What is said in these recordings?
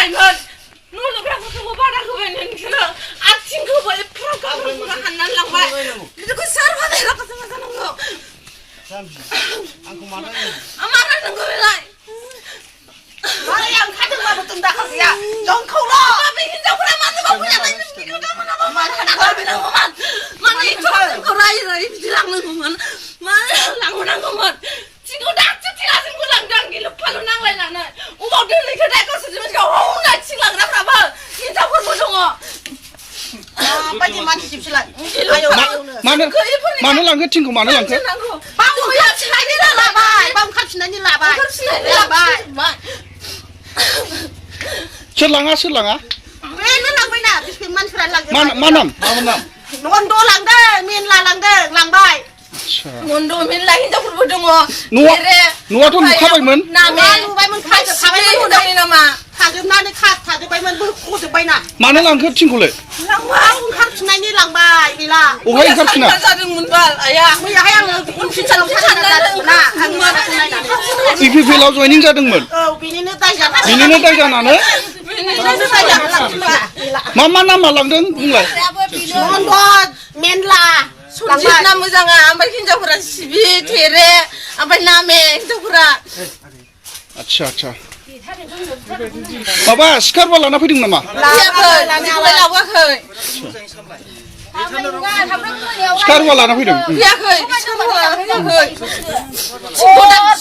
लायमोन न' लुग्राफोरखौबो बादा होबाय नोंसोरो आथिंखौबो एफ्राव गावफोरखौबो हाननानै लांबाय बिदिखौ सोर बादायग्राखौसो मोजां नांगौ आंखौ मानो नांगौ बेलाय मारै आं खादोंबाबो जों दाखा गैया जोंखौल' बे हिनजावफोरा मानो बावफैनानै बिदिखौ दामोनाबो मानो खालामनांगौमोन मानो जोंखौ रायै रायै बिदि लांनांगौमोन मानो लांनांगौमोन थिंखौ दासो थिङा जोंखौ लांदों गिलु फालु नांलायनानै अबाव दोनहैखो दा गावसोरजों मिथिगौ हौना थिं लांग्राफ्राबो हिनजावफोरबो दङ बायदि मानसि जिबसोलाय मानो लांखो थिंखौ मानो लांखो बावखाफिननायनि लाबाय बावखाफिननायनि लाबाय सोर लाङा बेनो लांबायना बिसोर मानसिफ्रा लांदों मा नाम नन्द लांदों मेनला लांदों लांबाय नन्द मेनला हिनजावफोरबो दङ न'आथ' नुखाबायमोन नुबायमोन खाजोबखाबायमोन नामा खाजोबनानै थाजोब्बायमोन बोख'जोब्बायना मानो लांखो थिंखौलाय लांबाय ओंखारफिननायनि लांबाय गैला अहाय ओंखारफिना जादोंमोन बाल आया मैयाहाय आङो उनफिनसाराव जादोंमोन ना आं इपिपिएलआव जयनिं जादोंमोन औ बेनिनो दाय जानानै मा नामा लांदों बुंलाय नन्द मेनला सनजित ना मोजाङा ओमफ्राय हिनजावफोरा सिबि थेरे ओमफ्राय नामे हिनजावफोरा आच्छा माबा सिखारबा लाना फैदों नामा लाबोआखै सिखारबा लाना फैदों फैयाखै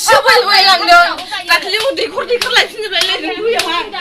सोबाय लांदों दाखालि दैखर लायफिनजोबलाय लायदों